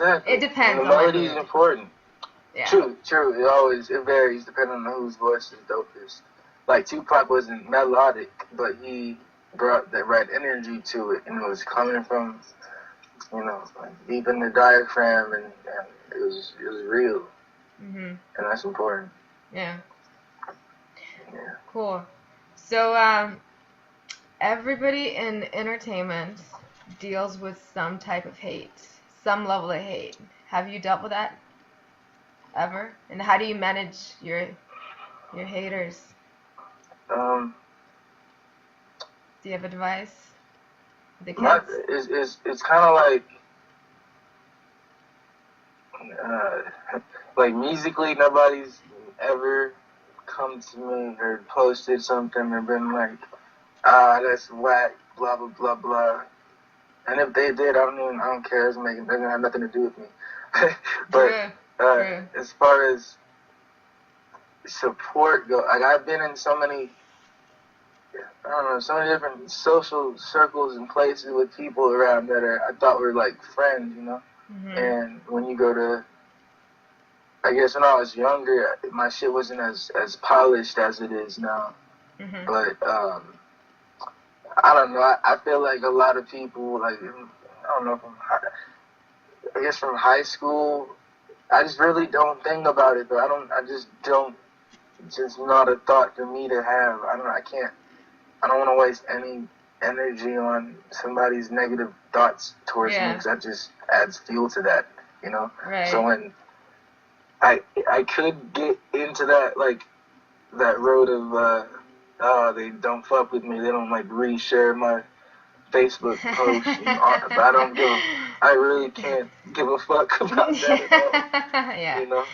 Exactly. It depends and on the melody is important. Yeah. True. It varies depending on whose voice is dopest. Like Tupac wasn't melodic, but he brought the right energy to it, and it was coming from, like deep in the diaphragm, and it was real, and that's important. Yeah. Yeah. Cool. So everybody in entertainment deals with some type of hate, some level of hate. Have you dealt with that ever? And how do you manage your haters? Um. Do you have advice? The kids? It's kind of like musically, nobody's ever come to me or posted something or been like, that's whack, blah blah blah blah. And if they did, I don't care. It doesn't have nothing to do with me. But as far as support go, like I've been in so many different social circles and places with people around that I thought were like friends, And when you go to, I guess when I was younger, my shit wasn't as polished as it is now. But I don't know. I feel like a lot of people, like, I don't know, from high school, I just really don't think about it, though. I just don't, it's just not a thought for me to have. I don't want to waste any energy on somebody's negative thoughts towards me, because that just adds fuel to that, Right. So when I could get into that, like, that road of, they don't fuck with me, they don't, like, reshare my Facebook post, but I really can't give a fuck about that at all, Yeah.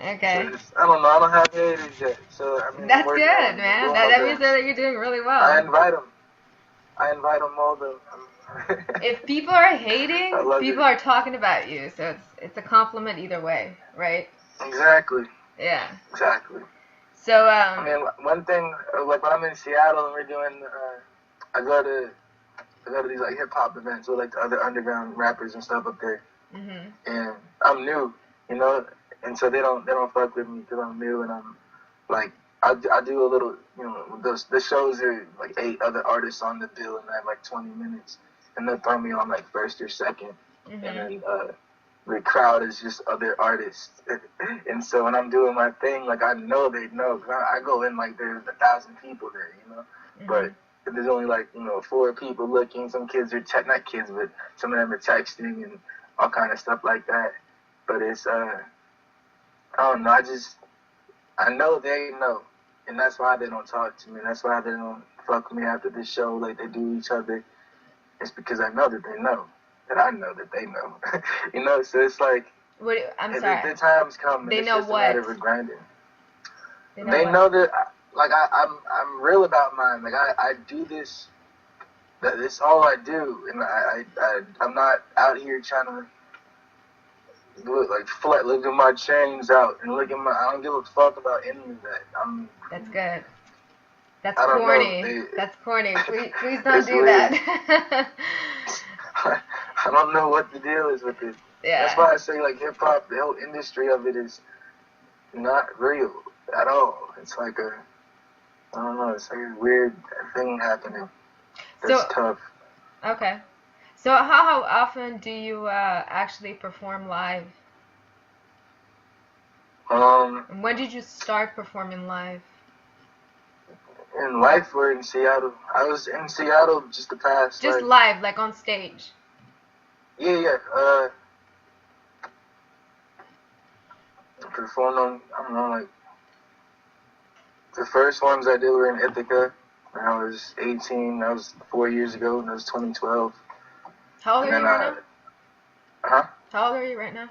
Okay. So I don't know, I don't have haters yet, so I mean, that's good, man. That means that you're doing really well. I invite them all though. If people are hating, people are talking about you, so it's a compliment either way, right? Exactly. Yeah. Exactly. So I mean, one thing, like when I'm in Seattle and we're doing, I go to these like hip hop events with like the other underground rappers and stuff up there, and I'm new, and so they don't fuck with me because I'm new, and I'm like, I do a little, the shows are like 8 other artists on the bill, and I have like 20 minutes, and they'll throw me on like first or second, and then the crowd is just other artists, and so when I'm doing my thing, like I know they know, cause I go in like there's 1,000 people there, but there's only like 4 people looking. Some kids are not kids, but some of them are texting and all kind of stuff like that. But it's I don't know. I know they know, and that's why they don't talk to me. That's why they don't fuck with me after the show like they do each other. It's because I know that they know that I know that they know. So it's like I'm sorry. The time's coming. They it's know just what? a matter of grinding. They know that. Like I'm real about mine. Like I do this. That's all I do, and I'm not out here trying to do it like look at my chains out and look at I don't give a fuck about any of that. That's good. That's corny. That's corny. Please don't do that. I don't know what the deal is with it. Yeah. That's why I say like hip hop, the whole industry of it is not real at all. It's like I don't know, it's like a weird thing happening. That's tough. Okay. So how often do you actually perform live? When did you start performing live? In life or in Seattle? I was in Seattle just the past. Just live, like on stage. Yeah. Performed on, I don't know, like the first ones I did were in Ithaca when I was 18. That was 4 years ago. That was 2012. How old are you right now? Huh? How old are you right now?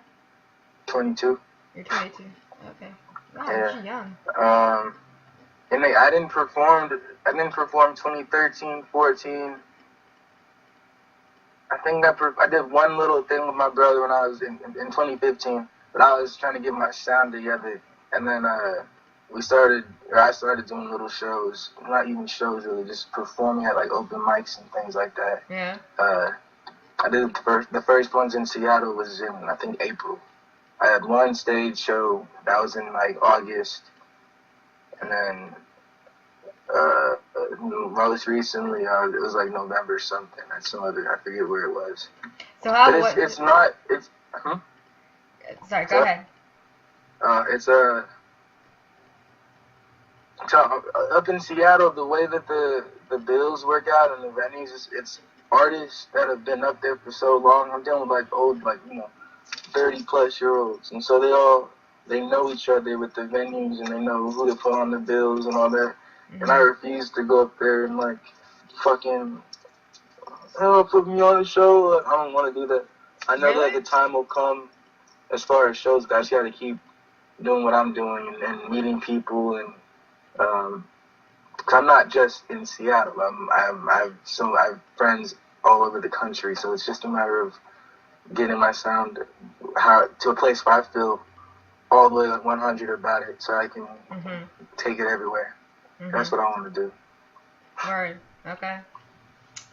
22. You're 22. Okay. Wow, you're young. And I didn't perform 2013, 14. I think I did one little thing with my brother when I was in 2015, but I was trying to get my sound together, and then I started doing little shows, not even shows really, just performing at like open mics and things like that. Yeah. I did the first ones in Seattle was in, I think, April. I had one stage show that was in like August, and then most recently it was like November something. That's some other, I forget where it was. So how? But it's not. It's. Sorry, go ahead. It's a. So up in Seattle, the way that the bills work out and the venues, it's artists that have been up there for so long. I'm dealing with like old, like 30-plus-year-olds, and so they know each other with the venues, and they know who to put on the bills and all that. Mm-hmm. And I refuse to go up there and like fucking, put me on the show. Like, I don't want to do that. I know that the time will come. As far as shows, I just got to keep doing what I'm doing and meeting people, and cause I'm not just in Seattle. I have friends all over the country, so it's just a matter of getting my sound to a place where I feel all the way like 100 about it, so I can take it everywhere. Mm-hmm. That's what I want to do. Word. Okay.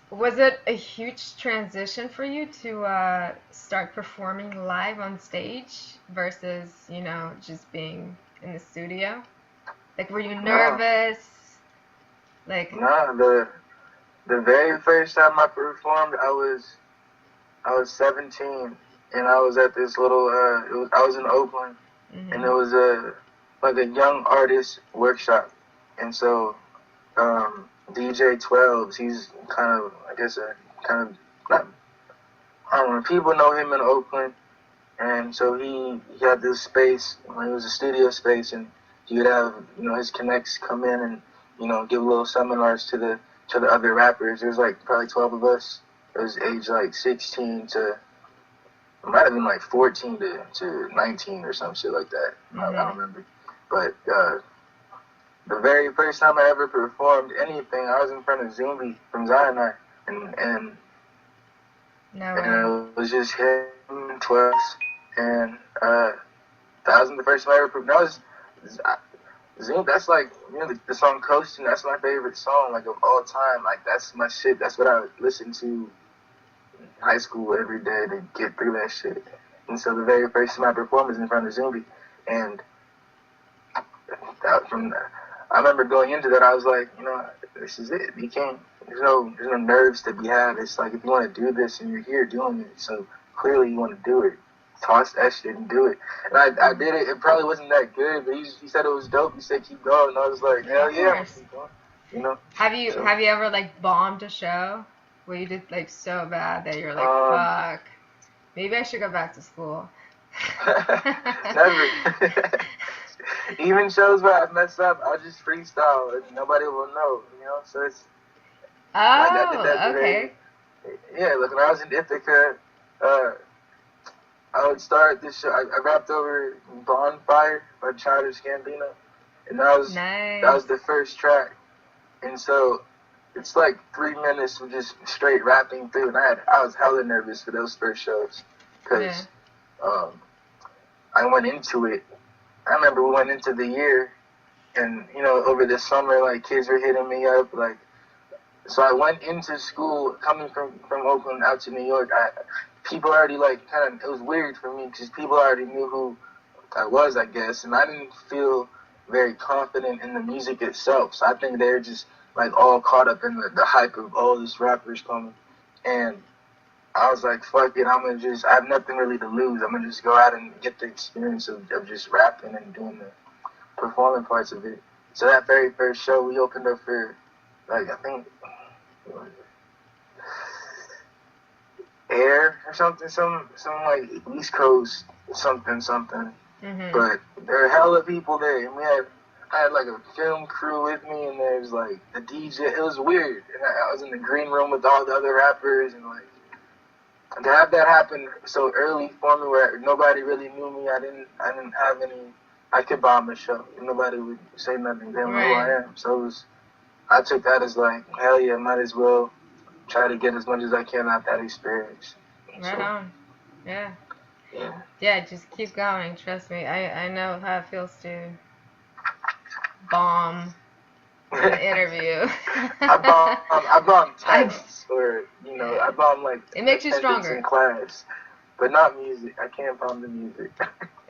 Was it a huge transition for you to start performing live on stage versus, just being in the studio? Like, were you nervous? No, the very first time I performed, I was 17, and I was at this little, I was in Oakland, and it was like a young artist workshop, and so DJ 12s, he's kind of, I guess, not, I don't know, people know him in Oakland, and so he had this space, it was a studio space, and he would have, his connects come in and, give little seminars to the other rappers. There was like probably 12 of us. It was age like 16 to, it might have been like 14 to 19 or some shit like that. I don't remember. But the very first time I ever performed anything, I was in front of Zumbi from Zion, and it was just him and 12, and that wasn't the first time I ever performed. That was Zoom. That's like, the song "Coastin'." That's my favorite song, like, of all time. Like, that's my shit. That's what I would listen to in high school every day to get through that shit. And so the very first time I performed was in front of Zumbi, and I remember going into that, I was like, this is it. You can't. There's no nerves to be had. It's like, if you want to do this and you're here doing it, so clearly you want to do it. Toss that shit and do it. And I did it. It probably wasn't that good, but he said it was dope. He said keep going, and I was like, hell yeah, keep going. Have you ever like bombed a show where you did like so bad that you're like, fuck, maybe I should go back to school? Never. Even shows where I mess up, I'll just freestyle. Nobody will know, So it's. Oh, like I did that okay. Yeah, like when I was in Ithaca, I would start this show. I rapped over "Bonfire" by Childish Gambino, and that was the first track. And so it's like 3 minutes of just straight rapping through, and I was hella nervous for those first shows because I went into it. I remember we went into the year, and over the summer, like, kids were hitting me up, like. So I went into school coming from Oakland out to New York. People already, like, it was weird for me because people already knew who I was, I guess, and I didn't feel very confident in the music itself. So I think they're just, like, all caught up in the hype of all these rappers coming. And I was like, fuck it, I have nothing really to lose. I'm going to just go out and get the experience of just rapping and doing the performing parts of it. So that very first show, we opened up for, like, I think, Air or something, some like East Coast something. But there were hella people there, and I had like a film crew with me, and there's like a DJ. It was weird, and I was in the green room with all the other rappers, and like to have that happen so early for me, where nobody really knew me. I didn't have any. I could bomb a show, and nobody would say nothing. They don't know who I am. So I took that as like, hell yeah, might as well try to get as much as I can out that experience. Right on. Yeah, just keep going. Trust me. I know how it feels to bomb in an interview. I bomb tests or I bomb like it makes you attendance stronger in class, but not music. I can't bomb the music.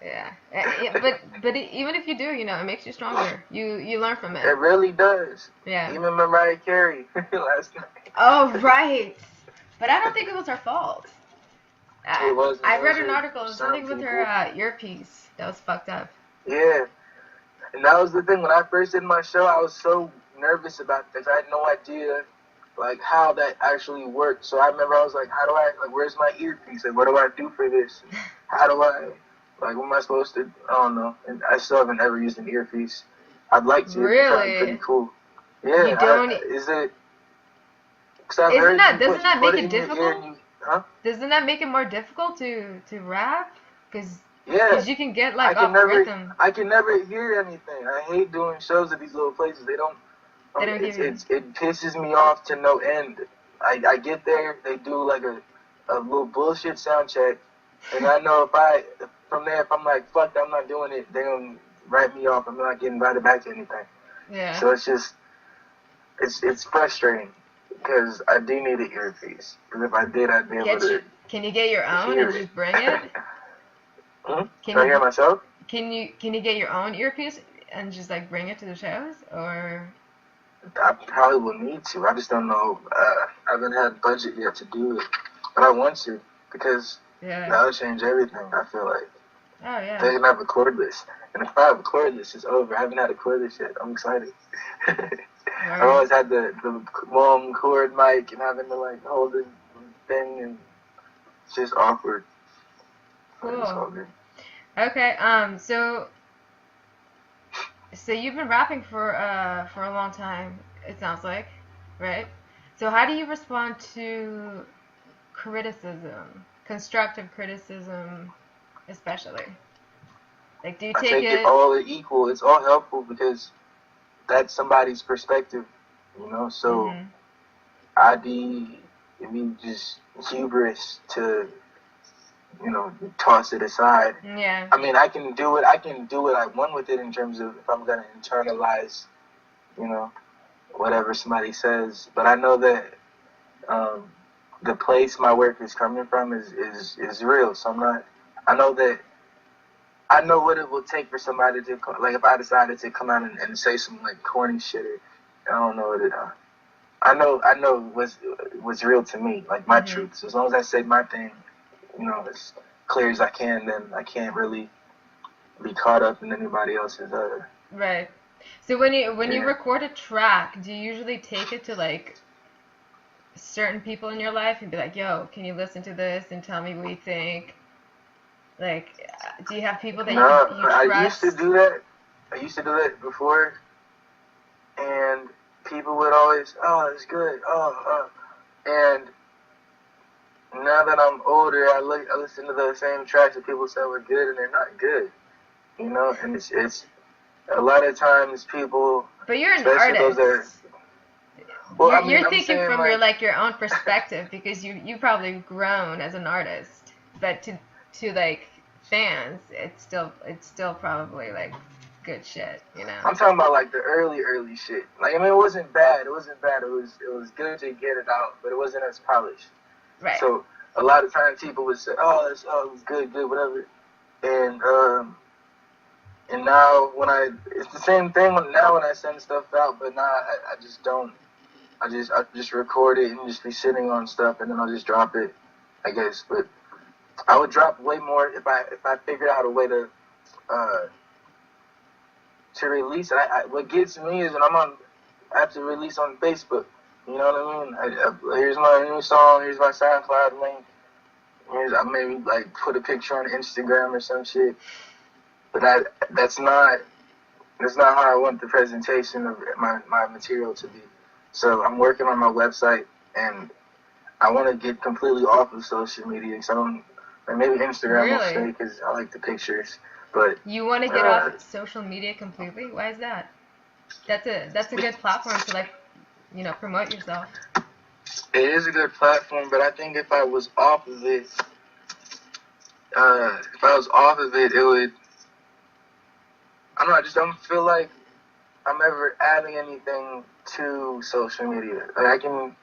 Yeah, but even if you do, it makes you stronger. You learn from it. It really does. Yeah. Even Mariah Carey last night. Oh right, but I don't think it was her fault. It wasn't. I read an article, something with her earpiece that was fucked up. Yeah, and that was the thing. When I first did my show, I was so nervous about this. I had no idea, like, how that actually worked. So I remember I was like, where's my earpiece? Like, what do I do for this? How do I, what am I supposed to, I don't know. And I still haven't ever used an earpiece. I'd like to. Really? It's pretty cool. Yeah. You don't? Is it? Doesn't that make it difficult? Huh? Doesn't that make it more difficult to rap? Because you can get rhythm. I can never hear anything. I hate doing shows at these little places. They don't give you. It pisses me off to no end. I get there, they do like a little bullshit sound check, and I know if I'm like, fuck, I'm not doing it, they're gonna write me off. I'm not getting invited back to anything. Yeah. So it's frustrating. Because I do need an earpiece. Because if I did, I'd be able to. Can you get your own and just bring it? Can I hear myself? Can you get your own earpiece and just bring it to the shows, or? I probably will need to. I just don't know. I haven't had budget yet to do it, but I want to because that'll change everything. I feel like. Oh yeah. They can have a cordless, and if I have a cordless, it's over. I haven't had a cordless yet. I'm excited. Right. I've always had the long cord mic and having to hold the thing, and it's just awkward. Cool. Okay. So you've been rapping for a long time. It sounds like, right? So how do you respond to criticism, constructive criticism, especially? Do you take it? It all equal. It's all helpful because that's somebody's perspective, so it'd be just hubris to, toss it aside. Yeah. I mean, I can do what I want with it in terms of if I'm going to internalize, whatever somebody says. But I know that the place my work is coming from is real. So I know what it will take for somebody to, if I decided to come out and say some, corny shit, I don't know what it, I know what's real to me, my truth. So as long as I say my thing, as clear as I can, then I can't really be caught up in anybody else's, Right. So when you record a track, do you usually take it to, certain people in your life and be like, yo, can you listen to this and tell me what you think? Do you have people that you trust? I used to do that. I used to do that before, and people would always, oh, it's good, and now that I'm older, I listen to the same tracks that people say were good, and they're not good, and it's a lot of times people. But you're an artist. You're thinking from your own perspective because you've probably grown as an artist, but to fans, it's still probably good shit, I'm talking about the early shit. It wasn't bad. It was good to get it out, but it wasn't as polished. Right. So a lot of times people would say, oh, it was good, whatever. And now it's the same thing when I send stuff out, but now I just don't. I just record it and just be sitting on stuff, and then I'll just drop it, I guess. But I would drop way more if I figured out a way to release it. What gets me is when I have to release on Facebook. You know what I mean? Here's my new song. Here's my SoundCloud link. I maybe put a picture on Instagram or some shit. But that's not how I want the presentation of my material to be. So I'm working on my website, and I want to get completely off of social media. So maybe Instagram will stay because I like the pictures. But you want to get off social media completely? Why is that? That's a good platform to promote yourself. It is a good platform, but I think if I was off of it, it would. I don't know. I just don't feel like I'm ever adding anything to social media. Like I can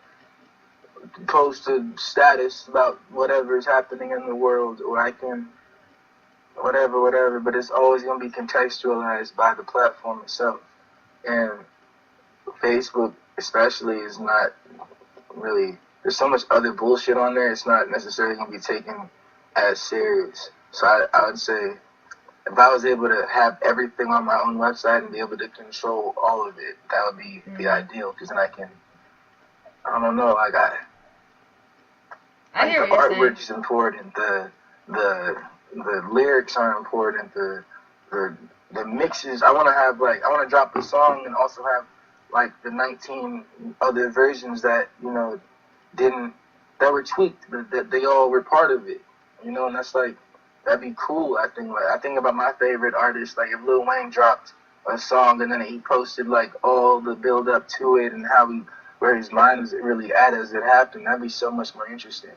post a status about whatever is happening in the world, or I can whatever, but it's always going to be contextualized by the platform itself. And Facebook especially is not really, there's so much other bullshit on there, it's not necessarily going to be taken as serious. So I would say if I was able to have everything on my own website and be able to control all of it, that would be the ideal, because then I don't know, like I hear the what you're artwork saying. is important, the lyrics are important, the mixes. I want to drop a song and also have like the 19 other versions that that were tweaked, that they all were part of it, and that's like, that'd be cool. I think about my favorite artists, like if Lil Wayne dropped a song and then he posted like all the build up to it and where his mind was really at as it happened, that'd be so much more interesting,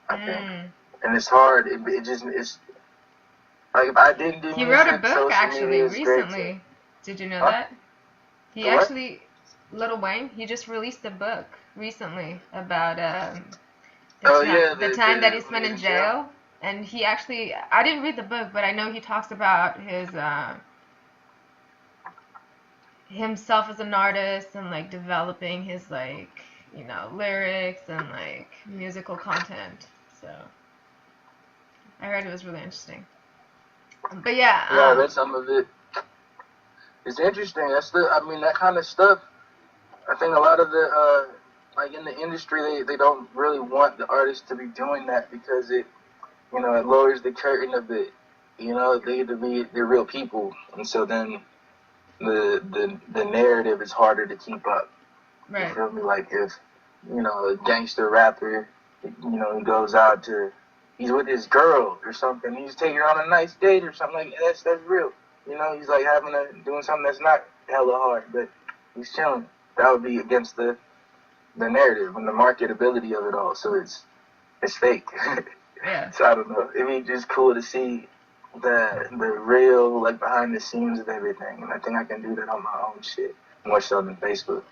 I think. And it's hard. It's like if I didn't do He music, wrote a book social actually media is recently. Did you know that? He actually, Lil Wayne, he just released a book recently about the time that he spent in jail. And he actually, I didn't read the book, but I know he talks about his himself as an artist and like developing his like lyrics and like musical content. So I heard it was really interesting. But yeah, I read some of it. It's interesting. That kind of stuff. I think a lot of the like in the industry, they don't really want the artists to be doing that, because it lowers the curtain a bit. They're real people, and so then the narrative is harder to keep up. right. You feel me? Like if a gangster rapper, he goes out he's with his girl or something. He's taking her on a nice date or something like that. That's real. He's like doing something that's not hella hard, but he's chilling. That would be against the narrative and the marketability of it all. So it's fake. Yeah. So I don't know. It'd be just cool to see the real, like, behind the scenes of everything, and I think I can do that on my own shit more so than Facebook.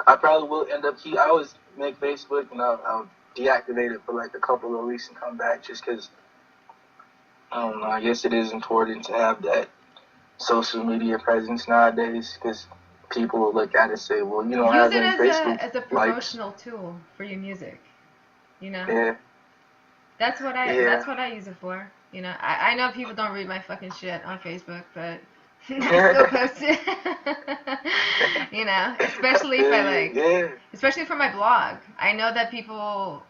I probably will end up. I always make Facebook and I'll deactivate it for like a couple of weeks and come back, just because I don't know. I guess it is important to have that social media presence nowadays, because people will look at it and say, well, you don't have any Facebook as a promotional tool for your music. Yeah. That's what I use it for. I know people don't read my fucking shit on Facebook, but I still post it. Especially if I especially for my blog. I know that people,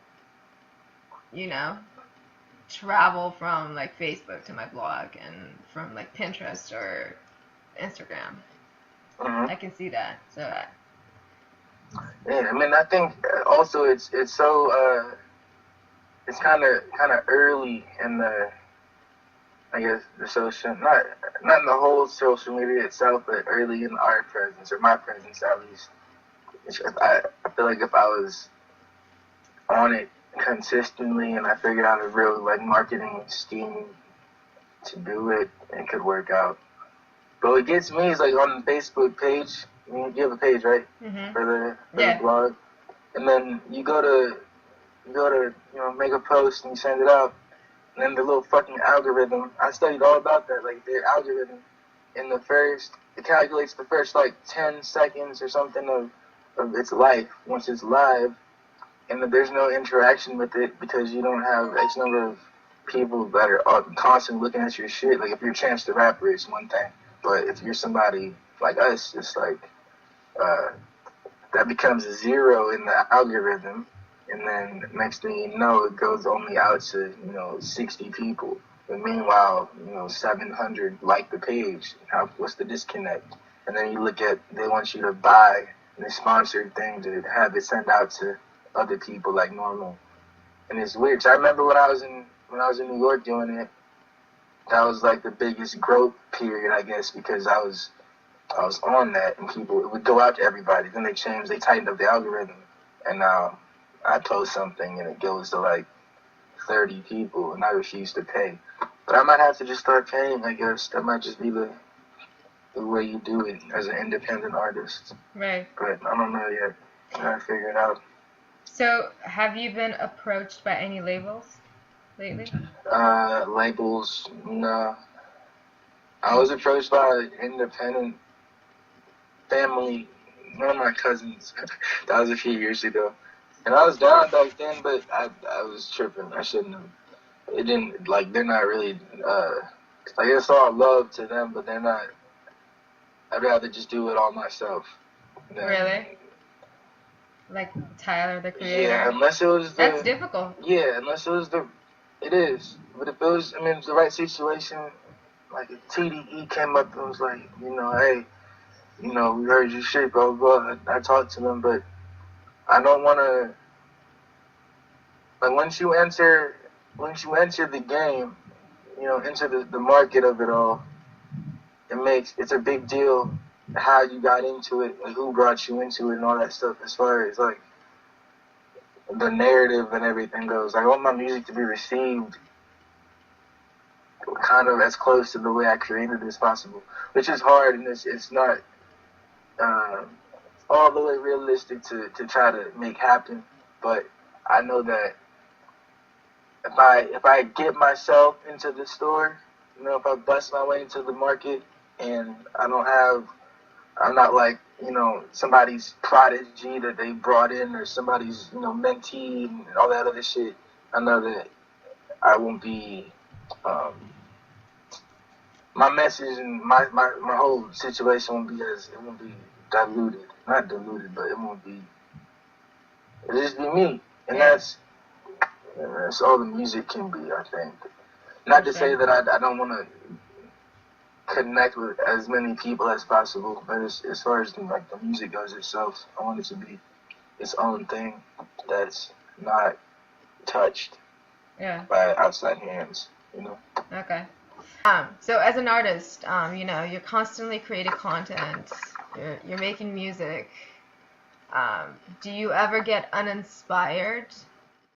travel from like Facebook to my blog and from like Pinterest or Instagram. I can see that. So. Yeah, I think also it's so it's kind of early in the, I guess, the social, not in the whole social media itself, but early in our presence, or my presence at least. I feel like if I was on it consistently and I figured out a real like marketing scheme to do it, it could work out. But what gets me is like on the Facebook page. You have a page, right? Mm-hmm. For the blog, and then you go to make a post and you send it out, and then the little fucking algorithm. I studied all about that. Like their algorithm, it calculates the first like 10 seconds or something of its life once it's live, and that there's no interaction with it because you don't have X number of people that are constantly looking at your shit. Like if you're Chance the Rapper, it's one thing, but if you're somebody like us, it's like that becomes a 0 in the algorithm, and then next thing you know, it goes only out to 60 people. But meanwhile, 700 like the page. What's the disconnect? And then you look at, they want you to buy the sponsored thing to have it sent out to other people like normal, and it's weird. So I remember when I was in New York doing it, that was like the biggest growth period, I guess, because I was on that, and it would go out to everybody. Then they tightened up the algorithm, and now I post something and it goes to like 30 people, and I refuse to pay. But I might have to just start paying, I guess. That might just be the the way you do it as an independent artist. Right. But I don't know yet. I gotta figure it out. So, have you been approached by any labels lately? Labels, no. I was approached by an independent family, one of my cousins. That was a few years ago. And I was down back then, but I was tripping. I shouldn't have. It didn't, like, they're not really, like, it's all love to them, but they're not. I'd rather just do it all myself. Really? Like Tyler, the creator? Yeah, unless it was the... That's difficult. Yeah, unless it was the... It is. But if it was, I mean, the right situation, like if TDE came up and was like, you know, hey, you know, we heard your shit, blah, blah, blah. I talked to them, but I don't want to... Like, once you enter the game, you know, into the market of it all, it's a big deal how you got into it, and who brought you into it, and all that stuff. As far as like the narrative and everything goes, I want my music to be received kind of as close to the way I created it as possible, which is hard, and it's not all the way realistic to try to make happen. But I know that if I get myself into the store, you know, if I bust my way into the market, and I'm not like, you know, somebody's prodigy that they brought in, or somebody's, you know, mentee and all that other shit, I know that I won't be, my message and my whole situation won't be diluted. Not diluted, but it'll just be me. And that's all the music can be, I think. Not to say that I don't want to connect with as many people as possible, but as far as like the music goes itself, I want it to be its own thing that's not touched by outside hands, you know. Okay. So as an artist, you know, you're constantly creating content, you're making music. Do you ever get uninspired